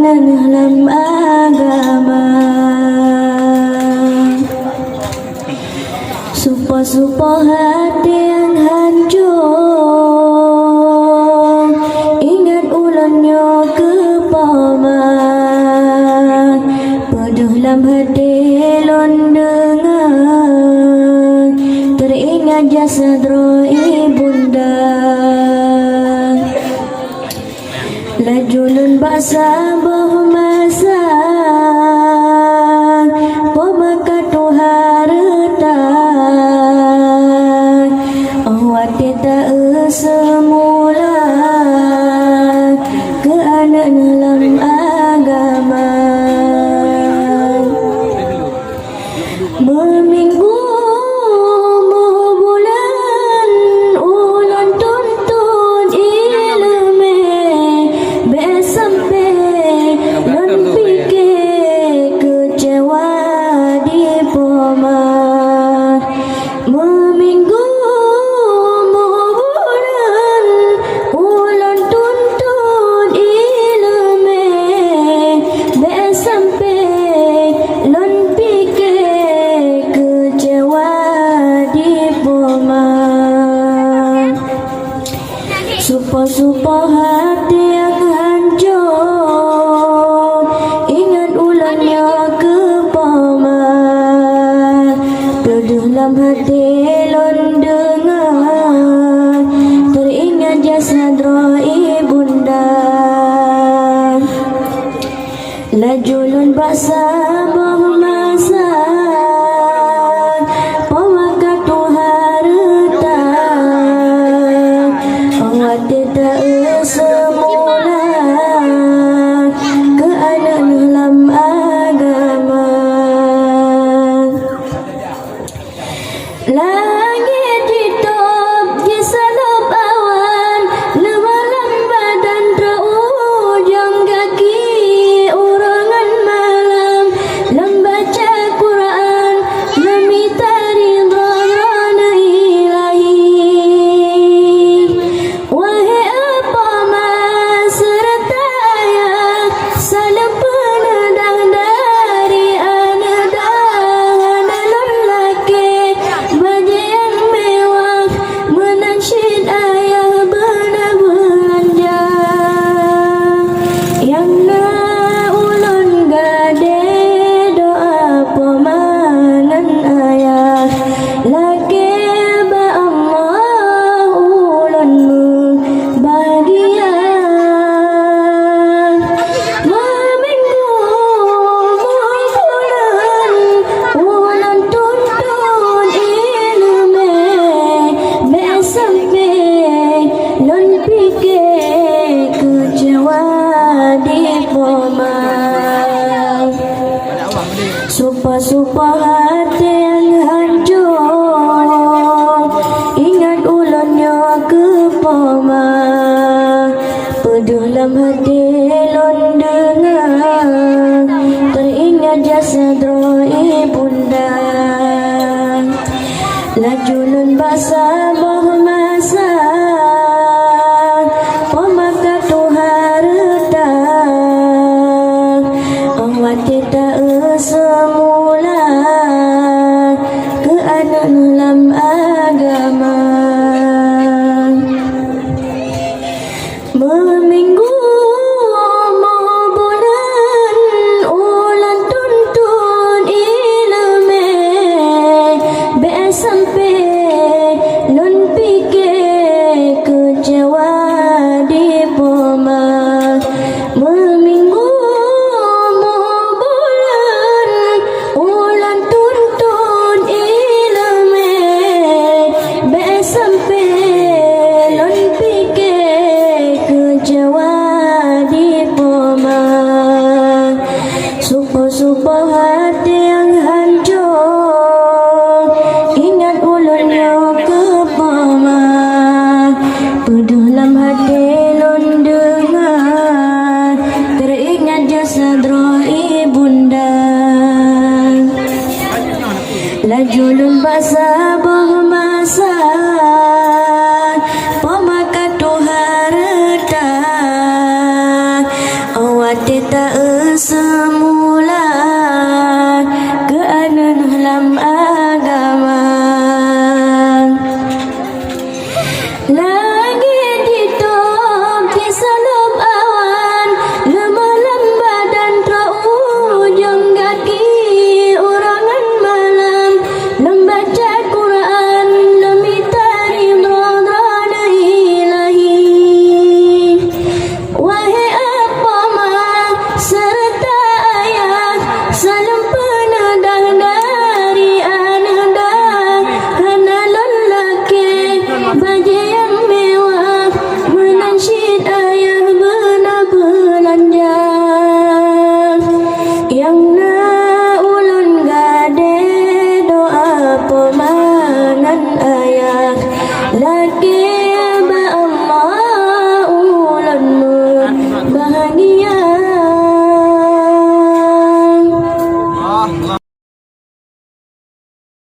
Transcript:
keanan dalam agama. Supo-supo hati yang hancur, ingat ulunnya kepaman. Peduh dalam hati lon dengar, teringat jasad roh ibunda. Lajulun basa bahmasa, pemaka harta. Awati tak semula, keanan dalam agama. Meminggu bulan ulan tuntun ilmu besampe non fikir kecewa di pomat. Meminggu bulan ulan tuntun ilmu besampe non fikir kecewa di pomat. Supo-supo hati yang hancur, ingat ulangnya kepaman. Peduh dalam hati lon dengar, teringat jasad roh ibunda. Lajulun baksa bahmasa, pemaka harta. Awati tak semula, keanan dalam agama. Langit hitop di salop awan, lemalam badan terujung kaki urangan malam. Lembaca Quran, meminta ridha ilahi. Wahai apa mas serta ayah, salam penedang dari anak-anak lelaki. Baju yang mewah menansyid ayah benar belanja. Yang nak ulun gade doa pemanan ayah, laki ba Allah ulun bahagia. Meminggu bulan ulan tuntun ilmu besampe non fikir kecewa di pomat. Supo-supo hati yang hancur, ingat ulunnya kepaman. Peduh dalam hati lon dengar, teringat jasad roh ibunda. Lajulun basa bahmasa, pemaka harta. Awati tak semula, keanan dalam agama. Meminggu bulan ulan tuntun ilmu besampe non fikir kecewa di pomat. Meminggu bulan ulan tuntun ilmu besampe non fikir kecewa di pomat. Supo-supo hati yang hancur, ingat ulunnya kepaman. Peduh dalam hati lon dengar, teringat jasad roh ibunda. Lajulun basa bahmasa, pemaka harta. hati tak esa